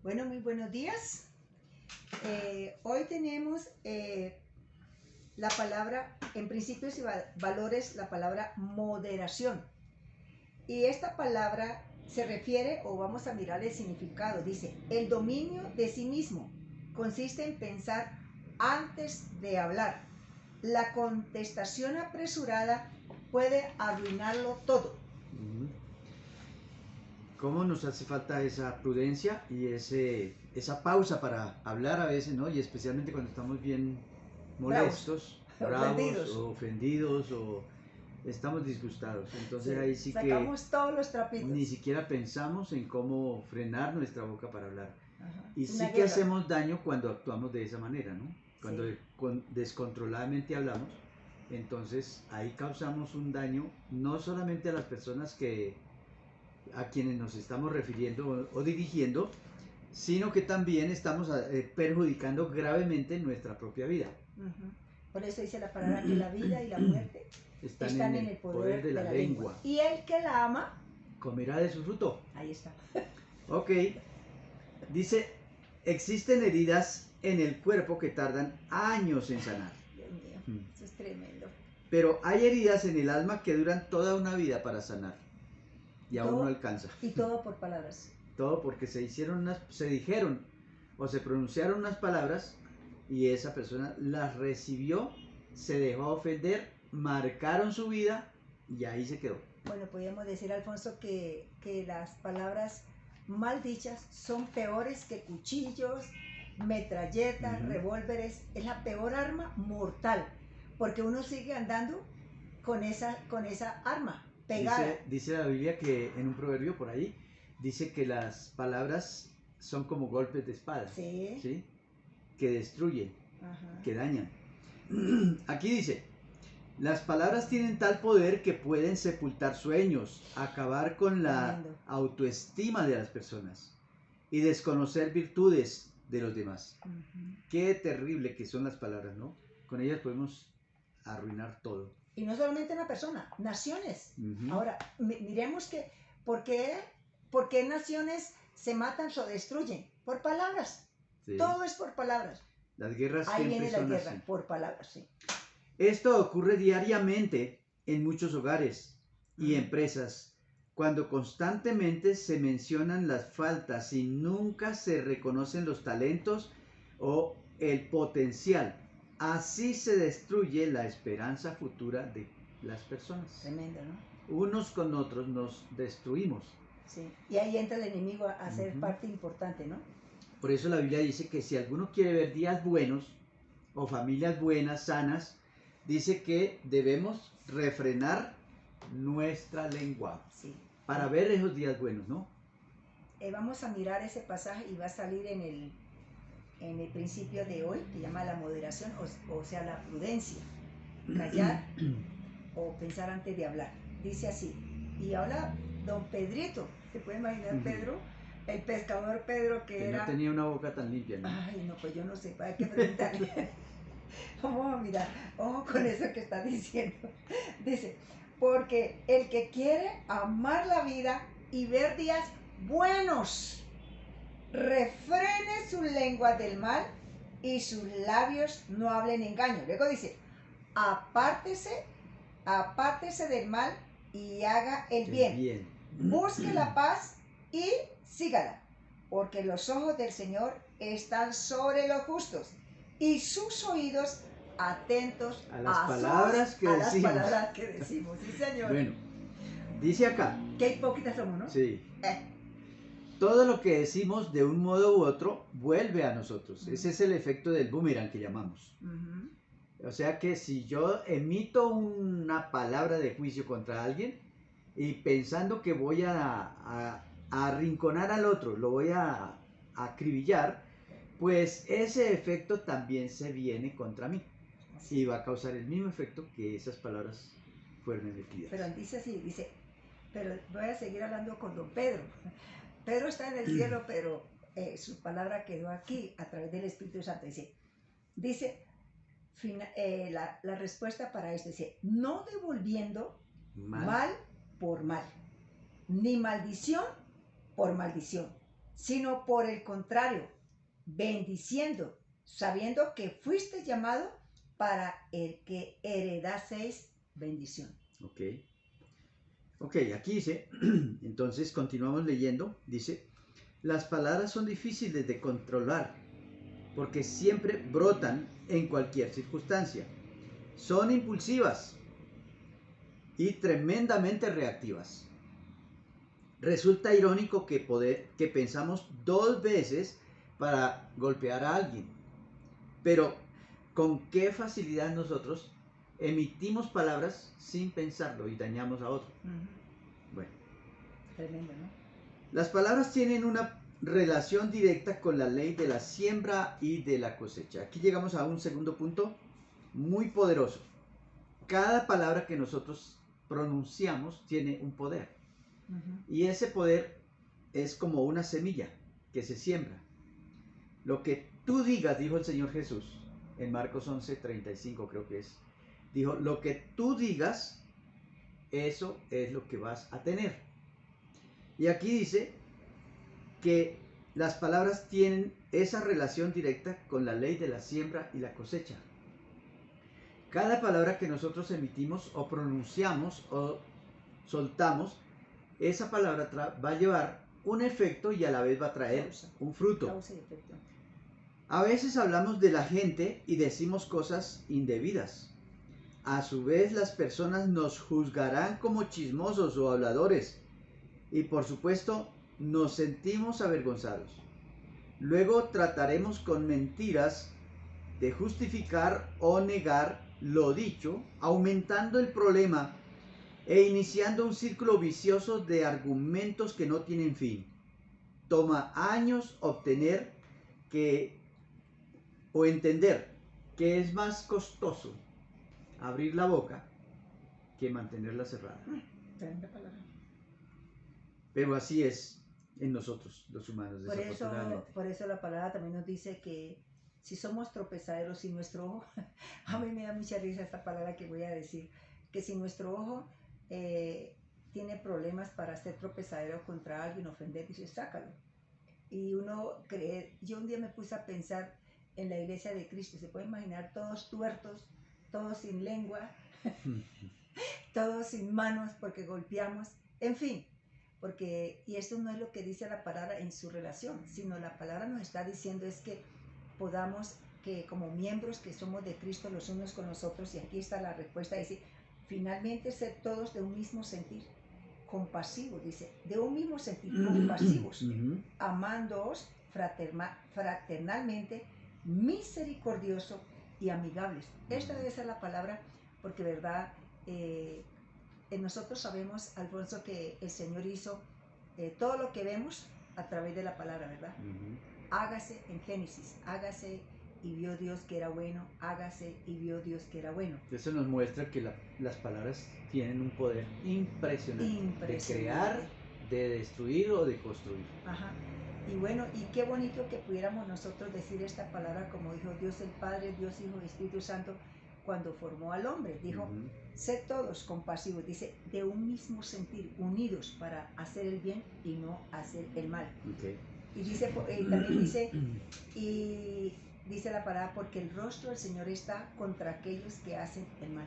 Bueno, muy buenos días. Hoy tenemos la palabra, en principios y valores, la palabra moderación. Y esta palabra se refiere, o vamos a mirar el significado, dice, el dominio de sí mismo consiste en pensar antes de hablar. La contestación apresurada puede arruinarlo todo. ¿Cómo nos hace falta esa prudencia y esa pausa para hablar a veces, ¿no? Y especialmente cuando estamos bien molestos, bravos Ofendidos. o ofendidos o estamos disgustados. Entonces Sí, ahí sí que sacamos todos los trapitos. ni siquiera pensamos en cómo frenar nuestra boca para hablar. Ajá. Y Es una sí que guerra. hacemos daño cuando actuamos de esa manera, ¿no? Cuando Sí. descontroladamente hablamos, entonces ahí causamos un daño no solamente a las personas a quienes nos estamos refiriendo o dirigiendo, sino que también estamos perjudicando gravemente nuestra propia vida. Por eso dice la palabra que la vida y la muerte están en el poder de la lengua. Y el que la ama comerá de su fruto. Ahí está. Ok. Dice, existen heridas en el cuerpo que tardan años en sanar. Dios mío, eso es tremendo. Pero hay heridas en el alma que duran toda una vida para sanar. Y aún no alcanza. Y todo por palabras. Todo porque se dijeron o se pronunciaron unas palabras y esa persona las recibió, se dejó ofender, marcaron su vida y ahí se quedó. Bueno, podríamos decir, Alfonso, que las palabras mal dichas son peores que cuchillos, metralletas, revólveres. Es la peor arma mortal, porque uno sigue andando con esa arma pegada. Dice la Biblia que en un proverbio por ahí, dice que las palabras son como golpes de espada. Sí. ¿Sí? Que destruyen, que dañan. Aquí dice, las palabras tienen tal poder que pueden sepultar sueños, acabar con la autoestima de las personas y desconocer virtudes de los demás. Qué terrible que son las palabras, ¿no? Con ellas podemos arruinar todo. Y no solamente una persona, naciones. Ahora, miremos que, ¿por qué naciones se matan o destruyen? Por palabras. Sí. Todo es por palabras. Las guerras Ahí siempre viene la son guerra, así. por palabras, sí. Esto ocurre diariamente en muchos hogares y empresas, cuando constantemente se mencionan las faltas y nunca se reconocen los talentos o el potencial. Así se destruye la esperanza futura de las personas. Tremendo, ¿no? Unos con otros nos destruimos. Sí, y ahí entra el enemigo a ser parte importante, ¿no? Por eso la Biblia dice que si alguno quiere ver días buenos o familias buenas, sanas, dice que debemos refrenar nuestra lengua, sí, para ver esos días buenos, ¿no? Vamos a mirar ese pasaje y va a salir en el principio de hoy, que llama la moderación, o sea, la prudencia, callar o pensar antes de hablar. Dice así, y habla don Pedrito, ¿se puede imaginar Pedro? El pescador Pedro que era... no tenía una boca tan limpia, ¿no? Ay, no, pues yo no sé, hay que preguntarle. Vamos a mirar, ojo con eso que está diciendo. Dice, porque el que quiere amar la vida y ver días buenos, refrene su lengua del mal y sus labios no hablen engaño. Luego dice, apártese del mal y haga el bien. Busque la paz y sígala, porque los ojos del Señor están sobre los justos y sus oídos atentos a las palabras que decimos. Sí, Señor. Bueno, dice acá. Qué hipócritas somos, ¿no? Sí. Todo lo que decimos de un modo u otro vuelve a nosotros. Ese es el efecto del boomerang que llamamos. O sea que si yo emito una palabra de juicio contra alguien y pensando que voy a arrinconar al otro, lo voy a acribillar, pues ese efecto también se viene contra mí y va a causar el mismo efecto que esas palabras fueron emitidas. Pero dice así, pero voy a seguir hablando con don Pedro. Pedro está en el cielo, pero su palabra quedó aquí a través del Espíritu Santo. Dice la respuesta para esto, dice, no devolviendo mal por mal, ni maldición por maldición, sino por el contrario, bendiciendo, sabiendo que fuiste llamado para el que heredaseis bendición. Ok. Ok, aquí dice, entonces continuamos leyendo, dice, las palabras son difíciles de controlar porque siempre brotan en cualquier circunstancia. Son impulsivas y tremendamente reactivas. Resulta irónico que pensamos 2 veces para golpear a alguien, pero con qué facilidad nosotros emitimos palabras sin pensarlo y dañamos a otro. Bueno, Tremendo, ¿no? las palabras tienen una relación directa con la ley de la siembra y de la cosecha. Aquí llegamos a un segundo punto muy poderoso. Cada palabra que nosotros pronunciamos tiene un poder. Y ese poder es como una semilla que se siembra. Lo que tú digas, dijo el Señor Jesús en Marcos 11:35 creo que es. Dijo, lo que tú digas, eso es lo que vas a tener. Y aquí dice que las palabras tienen esa relación directa con la ley de la siembra y la cosecha. Cada palabra que nosotros emitimos o pronunciamos o soltamos, esa palabra va a llevar un efecto y a la vez va a traer un fruto. Causa y efecto. A veces hablamos de la gente y decimos cosas indebidas. A su vez las personas nos juzgarán como chismosos o habladores y por supuesto nos sentimos avergonzados. Luego trataremos con mentiras de justificar o negar lo dicho, aumentando el problema e iniciando un círculo vicioso de argumentos que no tienen fin. Toma años obtener o entender que es más costoso abrir la boca que mantenerla cerrada. Pero así es en nosotros, los humanos, desafortunadamente. Por eso la palabra también nos dice que si somos tropezaderos y nuestro ojo, a mí me da mucha risa esta palabra que voy a decir, que si nuestro ojo tiene problemas para ser tropezadero contra alguien, ofender, dice, sácalo. Y uno cree, yo un día me puse a pensar en la iglesia de Cristo, se puede imaginar todos tuertos, todos sin lengua, todos sin manos porque golpeamos, en fin. Porque, y esto no es lo que dice la palabra en su relación, sino la palabra nos está diciendo es que podamos, que como miembros que somos de Cristo los unos con los otros, y aquí está la respuesta, dice, finalmente ser todos de un mismo sentir, compasivos, dice, de un mismo sentir, compasivos, amándoos fraternalmente, misericordioso y amigables. Esta debe ser la palabra, porque verdad, nosotros sabemos, Alfonso, que el Señor hizo todo lo que vemos a través de la palabra, ¿verdad? Hágase en Génesis, hágase y vio Dios que era bueno, hágase y vio Dios que era bueno. Eso nos muestra que las palabras tienen un poder impresionante de crear, de destruir o de construir. Ajá. Y bueno, y qué bonito que pudiéramos nosotros decir esta palabra como dijo Dios el Padre, Dios Hijo y Espíritu Santo cuando formó al hombre. Dijo, sed todos compasivos, dice, de un mismo sentir, unidos para hacer el bien y no hacer el mal. Y dice, también dice, y dice la palabra, porque el rostro del Señor está contra aquellos que hacen el mal.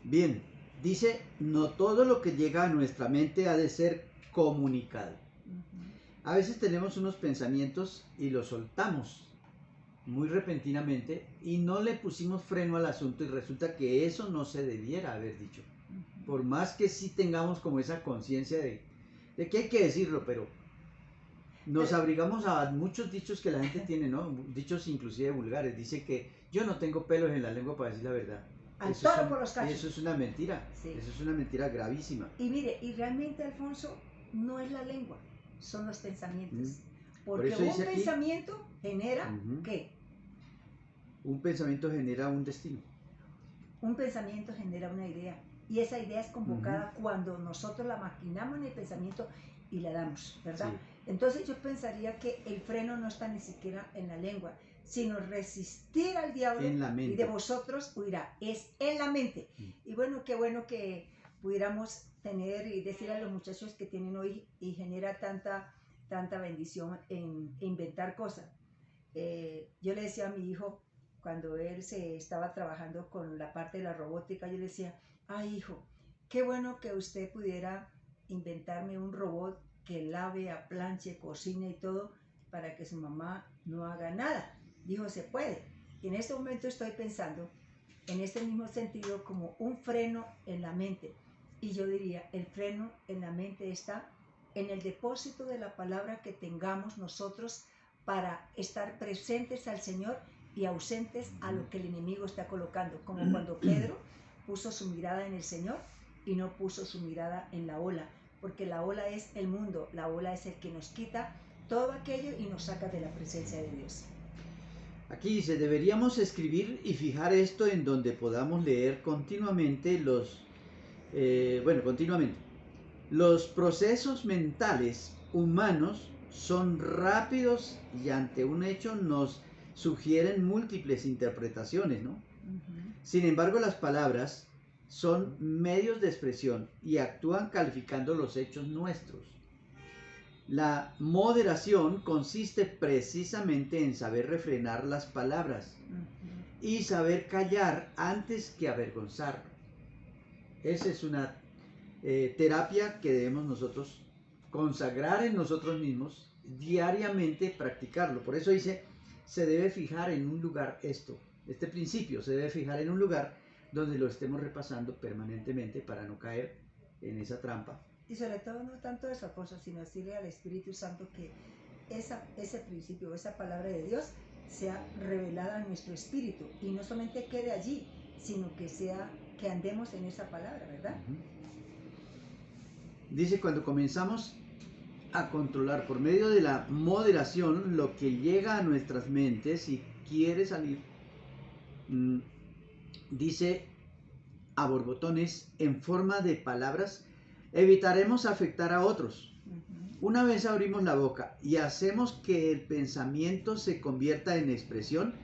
Bien, dice, no todo lo que llega a nuestra mente ha de ser comunicado. A veces tenemos unos pensamientos y los soltamos muy repentinamente y no le pusimos freno al asunto y resulta que eso no se debiera haber dicho. Por más que sí tengamos como esa conciencia de que hay que decirlo, pero nos abrigamos a muchos dichos que la gente tiene, ¿no? Dichos inclusive vulgares. Dice que yo no tengo pelos en la lengua para decir la verdad. Al toro por los cachos. Eso es una mentira. Sí. Eso es una mentira gravísima. Y mire, y realmente, Alfonso, no es la lengua, son los pensamientos. Porque un pensamiento genera, ¿qué? Un pensamiento genera un destino. Un pensamiento genera una idea. Y esa idea es convocada cuando nosotros la maquinamos en el pensamiento y la damos, ¿verdad? Sí. Entonces yo pensaría que el freno no está ni siquiera en la lengua, sino resistir al diablo en la mente. Y de vosotros huirá. Es en la mente. Y bueno que pudiéramos tener y decir a los muchachos que tienen hoy y genera tanta tanta bendición en inventar cosas. Yo le decía a mi hijo, cuando él se estaba trabajando con la parte de la robótica, yo le decía, ay hijo, qué bueno que usted pudiera inventarme un robot que lave, aplanche, cocine y todo, para que su mamá no haga nada. Dijo, se puede. Y en este momento estoy pensando en este mismo sentido como un freno en la mente. Y yo diría, el freno en la mente está en el depósito de la palabra que tengamos nosotros para estar presentes al Señor y ausentes a lo que el enemigo está colocando, como cuando Pedro puso su mirada en el Señor y no puso su mirada en la ola, porque la ola es el mundo, la ola es el que nos quita todo aquello y nos saca de la presencia de Dios. Aquí dice, deberíamos escribir y fijar esto en donde podamos leer continuamente continuamente. Los procesos mentales humanos son rápidos y ante un hecho nos sugieren múltiples interpretaciones, ¿no? Sin embargo, las palabras son medios de expresión y actúan calificando los hechos nuestros. La moderación consiste precisamente en saber refrenar las palabras y saber callar antes que avergonzar. Esa es una terapia que debemos nosotros consagrar en nosotros mismos, diariamente practicarlo. Por eso dice, se debe fijar en un lugar este principio se debe fijar en un lugar donde lo estemos repasando permanentemente para no caer en esa trampa. Y sobre todo no tanto esa cosa, sino decirle al Espíritu Santo que ese principio, esa palabra de Dios sea revelada en nuestro espíritu y no solamente quede allí, sino que andemos en esa palabra, ¿verdad? Dice, cuando comenzamos a controlar por medio de la moderación lo que llega a nuestras mentes y quiere salir, dice, a borbotones en forma de palabras, evitaremos afectar a otros. Una vez abrimos la boca y hacemos que el pensamiento se convierta en expresión,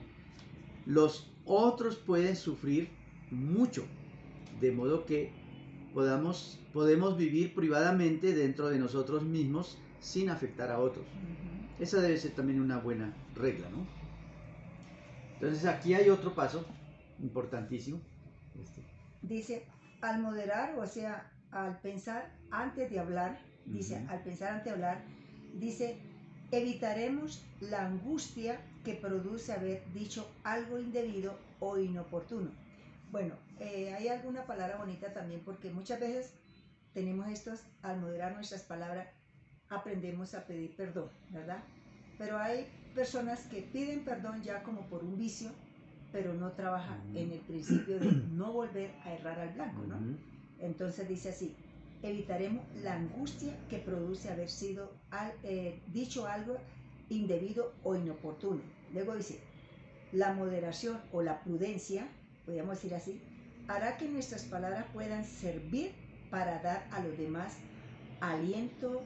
los otros pueden sufrir mucho, de modo que podemos vivir privadamente dentro de nosotros mismos sin afectar a otros. Esa debe ser también una buena regla, ¿no? Entonces aquí hay otro paso importantísimo. Dice, al moderar, o sea, al pensar antes de hablar, dice, evitaremos la angustia que produce haber dicho algo indebido o inoportuno. Bueno, hay alguna palabra bonita también, porque muchas veces tenemos al moderar nuestras palabras, aprendemos a pedir perdón, ¿verdad? Pero hay personas que piden perdón ya como por un vicio, pero no trabaja en el principio de no volver a errar al blanco, ¿no? Entonces dice así, evitaremos la angustia que produce haber sido dicho algo indebido o inoportuno. Luego dice, la moderación o la prudencia, podríamos decir así, hará que nuestras palabras puedan servir para dar a los demás aliento,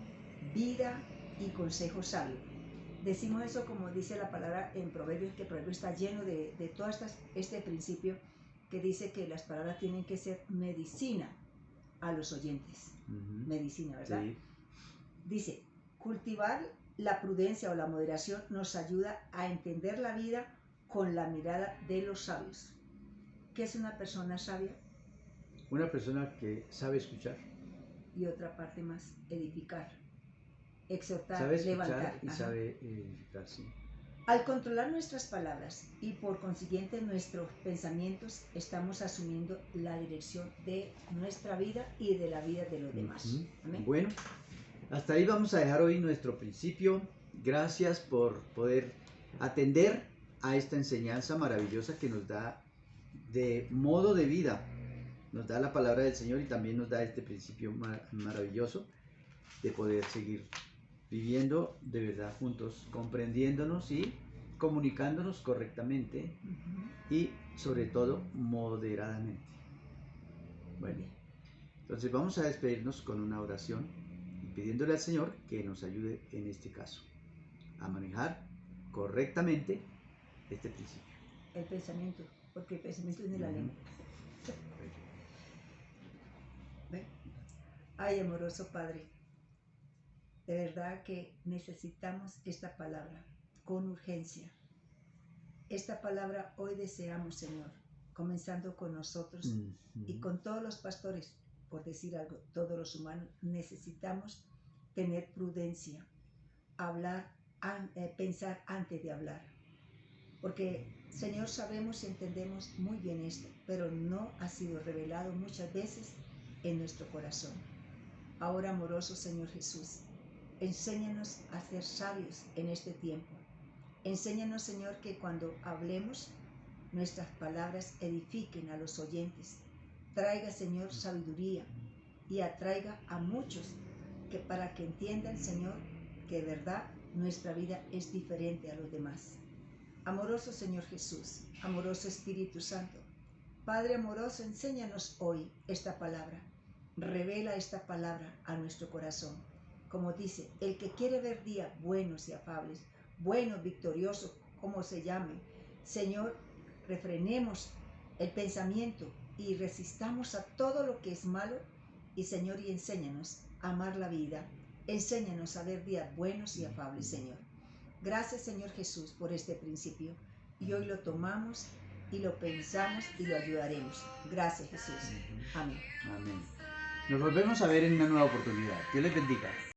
vida y consejo sabio. Decimos eso como dice la palabra en Proverbios, que Proverbios está lleno de todo este principio que dice que las palabras tienen que ser medicina a los oyentes. Medicina, ¿verdad? Sí. Dice, cultivar la prudencia o la moderación nos ayuda a entender la vida con la mirada de los sabios. ¿Qué es una persona sabia? Una persona que sabe escuchar. Y otra parte más, edificar, exhortar, sabe escuchar levantar. Y sabe edificar, sí. Al controlar nuestras palabras y por consiguiente nuestros pensamientos, estamos asumiendo la dirección de nuestra vida y de la vida de los demás. ¿Amén? Bueno, hasta ahí vamos a dejar hoy nuestro principio. Gracias por poder atender a esta enseñanza maravillosa que nos da de modo de vida. Nos da la palabra del Señor y también nos da este principio maravilloso de poder seguir viviendo de verdad juntos, comprendiéndonos y comunicándonos correctamente y sobre todo moderadamente. Bueno, entonces vamos a despedirnos con una oración y pidiéndole al Señor que nos ayude en este caso a manejar correctamente este principio. El pensamiento, porque el pensamiento es de la lengua. Ay, amoroso Padre, De verdad que necesitamos esta palabra con urgencia. Esta palabra hoy deseamos, Señor, comenzando con nosotros y con todos los pastores, por decir algo, todos los humanos, necesitamos tener prudencia, hablar, pensar antes de hablar. Porque, Señor, sabemos y entendemos muy bien esto, pero no ha sido revelado muchas veces en nuestro corazón. Ahora, amoroso Señor Jesús, enséñanos a ser sabios en este tiempo. Enséñanos, Señor, que cuando hablemos, nuestras palabras edifiquen a los oyentes. Traiga, Señor, sabiduría y atraiga a muchos para que entiendan, Señor, que de verdad nuestra vida es diferente a los demás. Amoroso Señor Jesús, amoroso Espíritu Santo, Padre amoroso, enséñanos hoy esta palabra. Revela esta palabra a nuestro corazón. Como dice, el que quiere ver días buenos y afables, buenos, victoriosos, como se llame, Señor, refrenemos el pensamiento y resistamos a todo lo que es malo. Y Señor, y enséñanos a amar la vida. Enséñanos a ver días buenos y afables, Señor. Gracias, Señor Jesús, por este principio. Y hoy lo tomamos y lo pensamos y lo ayudaremos. Gracias, Jesús. Amén. Amén. Nos volvemos a ver en una nueva oportunidad. Dios les bendiga.